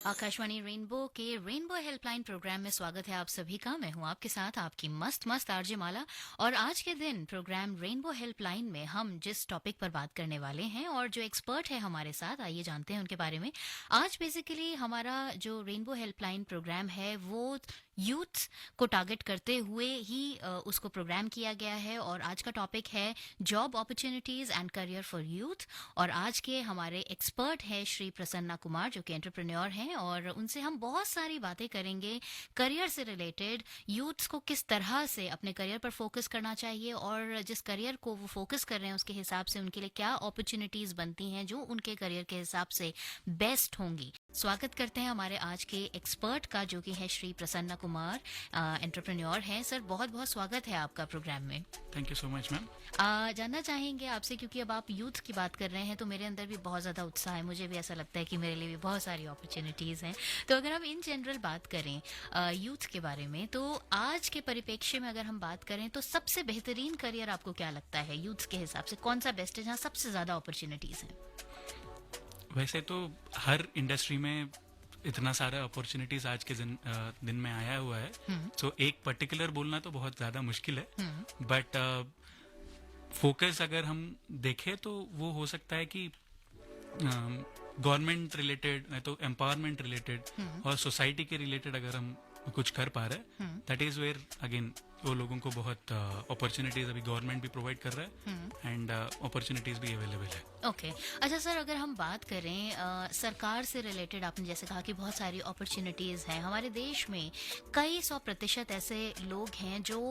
Akashvani rainbow के rainbow helpline programme में स्वागत है आप सभी का। मैं हूं आपके साथ आपकी मस्त मस्त आरजे माला। और आज के दिन प्रोग्राम रेनबो हेल्पलाइन में हम जिस टॉपिक पर बात करने वाले हैं और जो एक्सपर्ट है हमारे साथ, आइए जानते हैं उनके बारे में। आज बेसिकली हमारा जो रेनबो हेल्पलाइन प्रोग्राम है वो यूथ को टारगेट करते हुए ही उसको प्रोग्राम किया गया है और आज का टॉपिक है job opportunities and career for youth. और आज के हमारे एक्सपर्ट हैं श्री प्रसन्ना कुमार जो कि एंटरप्रेन्योर हैं और उनसे हम बहुत सारी बातें करेंगे करियर से रिलेटेड। यूथ्स को किस तरह से अपने करियर पर फोकस करना चाहिए और जिस करियर को वो फोकस कर रहे हैं उसके हिसाब से उनके लिए क्या अपॉर्चुनिटीज बनती हैं जो उनके करियर के हिसाब से बेस्ट होंगी। स्वागत करते हैं हमारे आज के एक्सपर्ट का जो कि है श्री प्रसन्ना कुमार, एंटरप्रेन्योर हैं। सर बहुत बहुत स्वागत है आपका प्रोग्राम में। Thank you so much ma'am. जानना चाहेंगे आपसे, क्योंकि अब आप यूथ की बात कर रहे हैं तो मेरे अंदर भी बहुत ज्यादा उत्साह है। मुझे भी ऐसा लगता है कि मेरे लिए भी बहुत सारी अपॉर्चुनिटीज हैं। तो अगर हम इन जनरल बात करें यूथ के बारे में, तो आज के परिप्रेक्ष्य में अगर हम बात करें तो सबसे बेहतरीन करियर आपको क्या लगता है यूथ के हिसाब से? कौन सा बेस्ट है जहाँ सबसे ज्यादा अपॉर्चुनिटीज हैं? वैसे तो हर इंडस्ट्री में इतना सारा अपॉर्चुनिटीज आज के दिन में आया हुआ है, तो एक पर्टिकुलर बोलना तो बहुत ज्यादा मुश्किल है। बट फोकस अगर हम देखें तो वो हो सकता है कि गवर्नमेंट रिलेटेड, तो एम्पावरमेंट रिलेटेड और सोसाइटी के रिलेटेड अगर हम कुछ कर पा रहे हैं, दैट इज वेयर अगेन वो लोगों को बहुत अपॉर्चुनिटीज अभी गवर्नमेंट भी प्रोवाइड कर रहा है एंड अपॉर्चुनिटीज भी अवेलेबल है। ओके अच्छा सर, अगर हम बात करें सरकार से रिलेटेड, आपने जैसे कहा कि बहुत सारी अपॉर्चुनिटीज हैं हमारे देश में। कई 100% ऐसे लोग हैं जो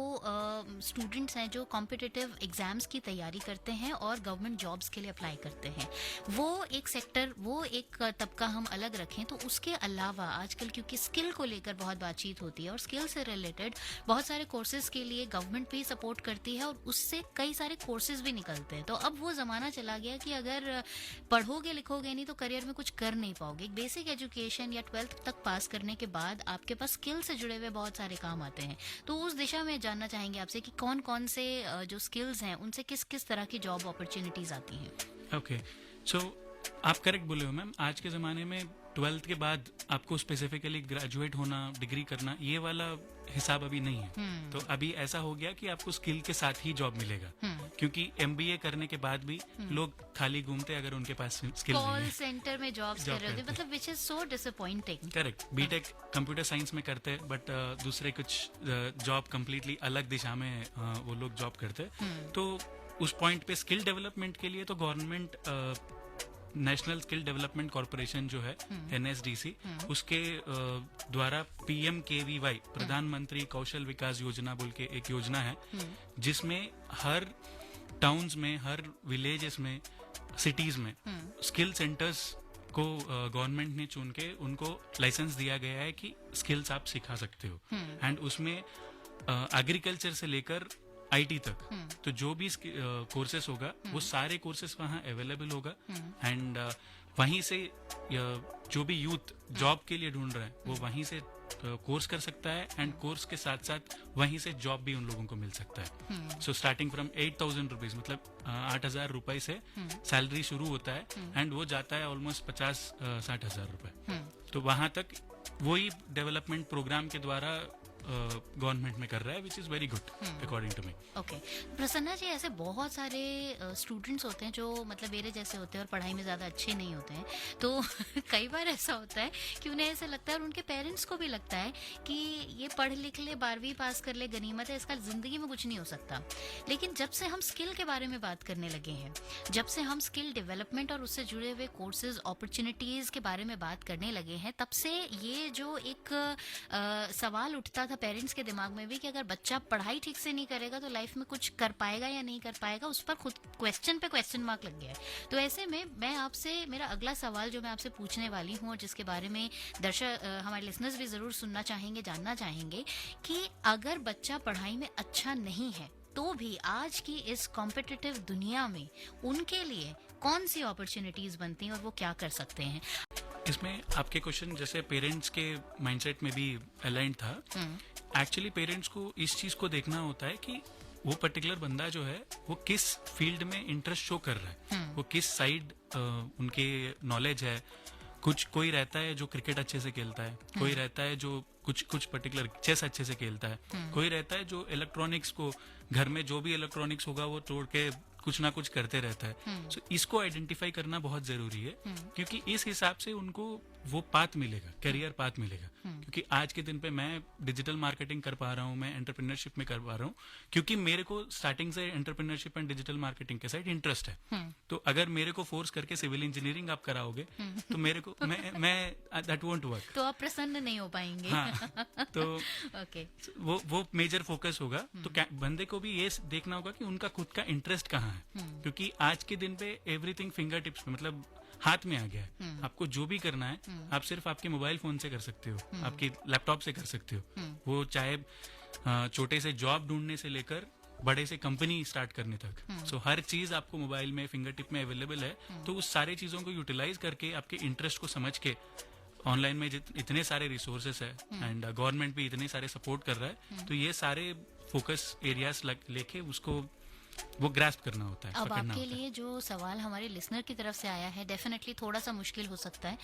स्टूडेंट्स हैं जो कॉम्पिटिटिव एग्जाम्स की तैयारी करते हैं और गवर्नमेंट जॉब्स के लिए अप्लाई करते हैं। वो एक सेक्टर, वो एक तबका हम अलग रखें। तो उसके अलावा आजकल क्योंकि स्किल को लेकर बहुत बातचीत होती है और स्किल से रिलेटेड बहुत सारे कोर्सेज के लिए गवर्नमेंट भी सपोर्ट करती है और उससे कई सारे कोर्सेज भी निकलते हैं। तो अब वो जमाना चला गया कि अगर पढ़ोगे लिखोगे नहीं तो करियर में कुछ कर नहीं पाओगे। एक बेसिक एजुकेशन या 12th तक पास करने के बाद आपके पास स्किल से जुड़े हुए बहुत सारे काम आते हैं। तो उस दिशा में जानना चाहेंगे आपसे कि कौन कौन से जो स्किल्स हैं उनसे किस किस तरह की जॉब अपॉर्चुनिटीज आती हैं। ओके, सो आप करेक्ट बोले हो मैम। आज के जमाने में 12th के बाद आपको स्पेसिफिकली ग्रेजुएट होना, डिग्री करना, ये वाला हिसाब अभी नहीं है। तो अभी ऐसा हो गया कि आपको स्किल के साथ ही जॉब मिलेगा, क्योंकि MBA करने के बाद भी लोग खाली घूमते अगर उनके पास स्किल नहीं है। कॉल सेंटर में जॉब्स कर रहे होते, मतलब which is so disappointing. Correct, B Tech computer science में करते हैं बट दूसरे कुछ जॉब कंप्लीटली अलग दिशा में वो लोग जॉब करते हैं। तो उस पॉइंट पे स्किल डेवलपमेंट के लिए तो government national skill development corporation जो है NSDC, उसके द्वारा PMKVY, प्रधानमंत्री कौशल विकास योजना बोल के एक योजना है, जिसमें हर टाउन्स में, हर विलेजेस में, सिटीज में स्किल सेंटर्स को गवर्नमेंट ने चुन के उनको लाइसेंस दिया गया है कि स्किल्स आप सिखा सकते हो। एंड उसमें एग्रीकल्चर से लेकर IT तक, तो जो भी कोर्सेस होगा वो सारे कोर्सेस वहाँ अवेलेबल होगा। एंड वहीं से जो भी यूथ जॉब के लिए ढूंढ रहे हैं वो वहीं से कोर्स कर सकता है एंड कोर्स के साथ साथ वहीं से जॉब भी उन लोगों को मिल सकता है। सो स्टार्टिंग फ्रॉम 8,000 रुपीज, मतलब 8,000 रुपए से सैलरी शुरू होता है एंड वो जाता है ऑलमोस्ट 50-60 हजार रुपए। तो वहां तक वही डेवलपमेंट प्रोग्राम के द्वारा गवर्नमेंट में कर रहा है, which is very good according to me. Okay Prasanna ji, ऐसे बहुत सारे स्टूडेंट्स होते हैं जो मतलब मेरे जैसे होते हैं और पढ़ाई में ज्यादा अच्छे नहीं होते हैं। तो कई बार ऐसा होता है कि उन्हें ऐसा लगता है और उनके पेरेंट्स को भी लगता है कि ये पढ़ लिख ले, 12वीं पास कर ले, गनीमत है, इसका जिंदगी में कुछ नहीं हो सकता। लेकिन जब से हम स्किल के बारे में बात करने लगे हैं, जब से हम स्किल डेवलपमेंट और उससे जुड़े हुए कोर्सेज, अपॉर्चुनिटीज के बारे में बात करने लगे हैं, तब से ये जो एक सवाल उठता था पेरेंट्स के दिमाग में भी कि अगर बच्चा पढ़ाई ठीक से नहीं करेगा तो लाइफ में कुछ कर पाएगा या नहीं कर पाएगा, उस पर खुद क्वेश्चन पे क्वेश्चन मार्क लग गया है। तो ऐसे में मैं आपसे, मेरा अगला सवाल जो मैं आपसे पूछने वाली हूँ और जिसके बारे में दर्शक, हमारे लिसनर्स भी जरूर सुनना चाहेंगे, जानना चाहेंगे कि अगर बच्चा पढ़ाई में अच्छा नहीं है तो भी आज की इस कॉम्पिटिटिव दुनिया में उनके लिए कौन सी अपॉर्चुनिटीज बनती हैं और वो क्या कर सकते हैं? इसमें आपके क्वेश्चन जैसे पेरेंट्स के माइंडसेट में भी अलाइंड था। एक्चुअली पेरेंट्स को इस चीज को देखना होता है कि वो पर्टिकुलर बंदा जो है वो किस फील्ड में इंटरेस्ट शो कर रहा है, वो किस साइड उनके नॉलेज है, कुछ कोई रहता है जो क्रिकेट अच्छे से खेलता है, कोई रहता है जो कुछ पर्टिकुलर चेस अच्छे से खेलता है, कोई रहता है जो इलेक्ट्रॉनिक्स को घर में जो भी इलेक्ट्रॉनिक्स होगा वो तोड़ के कुछ ना कुछ करते रहता है. सो इसको आइडेंटिफाई करना बहुत जरूरी है, क्योंकि इस हिसाब से उनको वो पाथ मिलेगा, करियर पाथ मिलेगा. क्योंकि आज के दिन पे मैं डिजिटल मार्केटिंग कर पा रहा हूँ, मैं एंटरप्रेन्योरशिप में कर पा रहा हूँ, क्योंकि मेरे को स्टार्टिंग से एंटरप्रेन्योरशिप एंड डिजिटल मार्केटिंग के साइड इंटरेस्ट है. तो अगर मेरे को फोर्स करके सिविल इंजीनियरिंग आप कराओगे तो मेरे को मैं दैट वोंट वर्क. तो आप प्रसन्न नहीं हो पाएंगे. हाँ, तो ओके. वो मेजर फोकस होगा. तो बंदे को भी ये देखना होगा कि उनका खुद का इंटरेस्ट कहाँ है, क्योंकि आज के दिन पे एवरीथिंग फिंगर टिप्स पे, मतलब हाथ में आ गया है. आपको जो भी करना है आप सिर्फ आपके मोबाइल फोन से कर सकते हो, आपके लैपटॉप से कर सकते हो. वो चाहे छोटे से जॉब ढूंढने से लेकर बड़े से कंपनी स्टार्ट करने तक. सो हर चीज आपको मोबाइल में फिंगर टिप में अवेलेबल है. तो उस सारे चीजों को यूटिलाइज करके आपके इंटरेस्ट को समझ के, ऑनलाइन में इतने सारे रिसोर्सेस है एंड गवर्नमेंट भी इतने सारे सपोर्ट कर रहा है, तो ये सारे फोकस एरियाज लेके उसको वो ग्रास्प करना होता है. अब आपके लिए जो सवाल हमारे लिसनर की तरफ से आया है डेफिनेटली थोड़ा सा मुश्किल हो सकता है.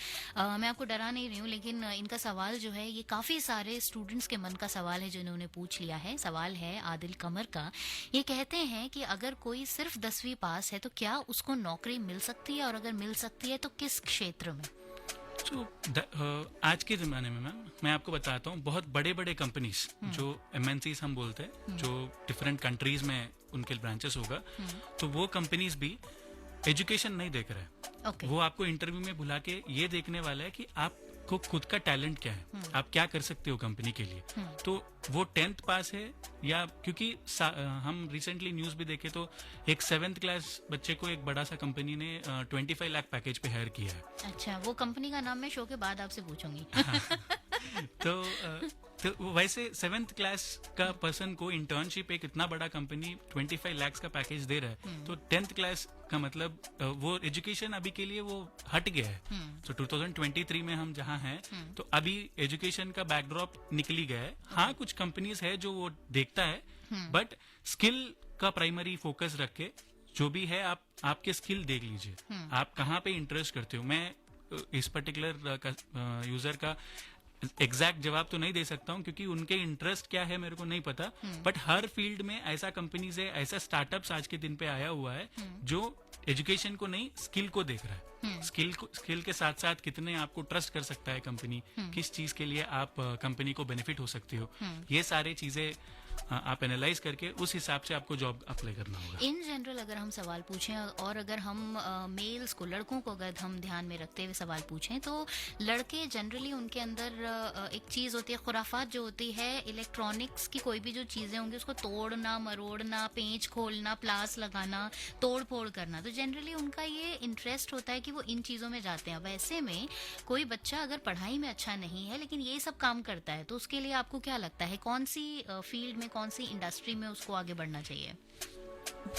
मैं आपको डरा नहीं रही हूँ, लेकिन इनका सवाल जो है ये काफी सारे स्टूडेंट्स के मन का सवाल है जिन्होंने पूछ लिया है. सवाल है आदिल कमर का. ये कहते हैं कि अगर कोई सिर्फ 10वीं पास है तो क्या उसको नौकरी मिल सकती है, और अगर मिल सकती है तो किस क्षेत्र में? आज के जमाने में मैम मैं आपको बताता हूँ, बहुत बड़े बड़े कंपनीज जो MNCs हम बोलते हैं, जो डिफरेंट कंट्रीज में उनके ब्रांचेस होगा, तो वो कंपनीज भी एजुकेशन नहीं देख रहे हैं. वो आपको इंटरव्यू में बुला के ये देखने वाला है कि आपको खुद का टैलेंट क्या है, आप क्या कर सकते हो कंपनी के लिए. तो वो 10th पास है या, क्योंकि हम रिसेंटली न्यूज भी देखे तो एक 7th क्लास बच्चे को एक बड़ा सा कंपनी ने 25 लाख पैकेज पे हायर किया है. अच्छा, वो कंपनी का नाम मैं शो के बाद आपसे पूछूंगी. तो वैसे 7th क्लास का पर्सन को इंटर्नशिप एक इतना बड़ा कंपनी 25 लाख का पैकेज दे रहा है, तो 10th क्लास का मतलब वो एजुकेशन अभी के लिए वो हट गया है. तो 2023 में हम जहाँ हैं, तो अभी एजुकेशन का बैकड्रॉप निकली गया है. हाँ, कुछ कंपनीज है जो वो देखता है, बट स्किल का प्राइमरी फोकस रख के जो भी है आपके स्किल देख लीजिए, आप कहाँ पे इंटरेस्ट करते हो. मैं इस पर्टिकुलर यूजर का एग्जैक्ट जवाब तो नहीं दे सकता हूँ, क्योंकि उनके इंटरेस्ट क्या है मेरे को नहीं पता. बट हर फील्ड में ऐसा कंपनीज है, ऐसा स्टार्टअप्स आज के दिन पे आया हुआ है जो एजुकेशन को नहीं स्किल को देख रहा है. स्किल के साथ साथ कितने आपको ट्रस्ट कर सकता है कंपनी, किस चीज के लिए आप कंपनी को बेनिफिट हो सकते हो, ये सारे चीजें आप एनालाइज करके उस हिसाब से आपको जॉब अप्लाई करना होगा. इन जनरल अगर हम सवाल पूछें, और अगर हम मेल्स को, लड़कों को अगर हम ध्यान में रखते हुए सवाल पूछें, तो लड़के जनरली उनके अंदर एक चीज होती है, खुराफात जो होती है, इलेक्ट्रॉनिक्स की कोई भी जो चीजें होंगी उसको तोड़ना, मरोड़ना, पेंच खोलना, प्लास लगाना, तोड़ फोड़ करना. तो जनरली उनका ये इंटरेस्ट होता है कि वो इन चीजों में जाते हैं. वैसे में कोई बच्चा अगर पढ़ाई में अच्छा नहीं है लेकिन ये सब काम करता है, तो उसके लिए आपको क्या लगता है, कौन सी फील्ड में, कौन सी इंडस्ट्री में उसको आगे बढ़ना चाहिए?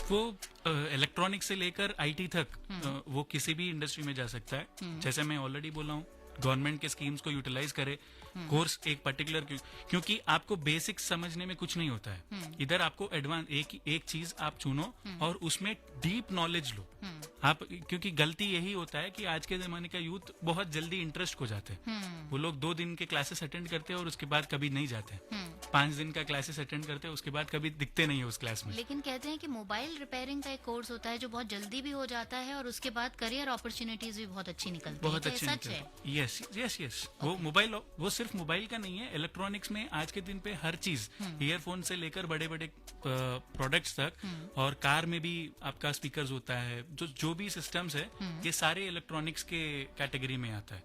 वो इलेक्ट्रॉनिक से लेकर IT तक वो किसी भी इंडस्ट्री में जा सकता है. जैसे मैं ऑलरेडी बोला हूँ, गवर्नमेंट के स्कीम्स को यूटिलाइज करे, कोर्स एक पर्टिकुलर, क्योंकि आपको बेसिक्स समझने में कुछ नहीं होता है. इधर आपको एडवांस एक चीज आप चुनो और उसमें डीप नॉलेज लो आप, क्योंकि गलती यही होता है कि आज के जमाने का यूथ बहुत जल्दी इंटरेस्ट हो जाते हैं. वो लोग 2 दिन के क्लासेस अटेंड करते हैं और उसके बाद कभी नहीं जाते. 5 दिन का क्लासेस अटेंड करते हैं, उसके बाद कभी दिखते नहीं है उस क्लास में. लेकिन कहते हैं कि मोबाइल रिपेयरिंग का एक कोर्स होता है जो बहुत जल्दी भी हो जाता है, और उसके बाद करियर अपॉर्चुनिटीज भी बहुत अच्छी निकलती है. बहुत अच्छी सच है? यस. वो मोबाइल, वो सिर्फ मोबाइल का नहीं है, इलेक्ट्रॉनिक्स में आज के दिन पे हर चीज, ईयरफोन से लेकर बड़े बड़े प्रोडक्ट्स तक, और कार में भी आपका स्पीकर्स होता है, जो भी सिस्टम्स है, ये सारे इलेक्ट्रॉनिक्स के कैटेगरी में आता है.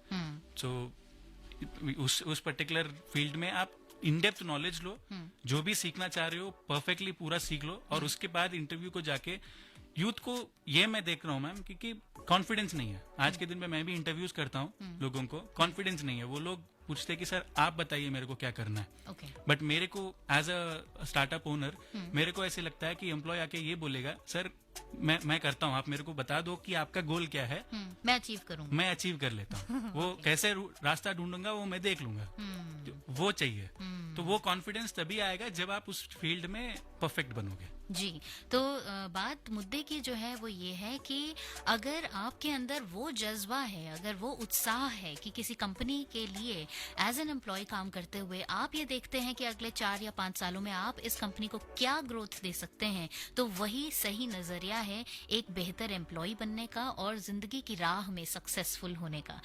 सो उस पर्टिकुलर फील्ड में आप इन डेप्थ नॉलेज लो, जो भी सीखना चाह रहे हो परफेक्टली पूरा सीख लो, और उसके बाद इंटरव्यू को जाके यूथ को, ये मैं देख रहा हूँ मैम, क्योंकि कॉन्फिडेंस नहीं है. आज के दिन में मैं भी इंटरव्यूज करता हूँ, लोगों को कॉन्फिडेंस नहीं है. वो लोग पूछते कि सर आप बताइए मेरे को क्या करना है. बट मेरे को एज अ स्टार्टअप ओनर मेरे को ऐसे लगता है कि एम्प्लॉय आके ये बोलेगा, सर मैं करता हूँ, आप मेरे को बता दो कि आपका गोल क्या है, मैं अचीव करूंगा, मैं अचीव कर लेता हूँ. वो कैसे रास्ता ढूंढूंगा वो मैं देख लूंगा. वो चाहिए. तो वो कॉन्फिडेंस तभी आएगा जब आप उस फील्ड में परफेक्ट बनोगे. जी, तो बात मुद्दे की जो है वो ये है कि अगर आपके अंदर वो जज़्बा है, अगर वो उत्साह है कि किसी कंपनी के लिए एज़ एन एम्प्लॉयी काम करते हुए आप ये देखते हैं कि अगले 4 या 5 सालों में आप इस कंपनी को क्या ग्रोथ दे सकते हैं, तो वही सही नज़रिया है एक बेहतर एम्प्लॉयी बनने का और ज़िंदगी की राह में सक्सेसफुल होने का।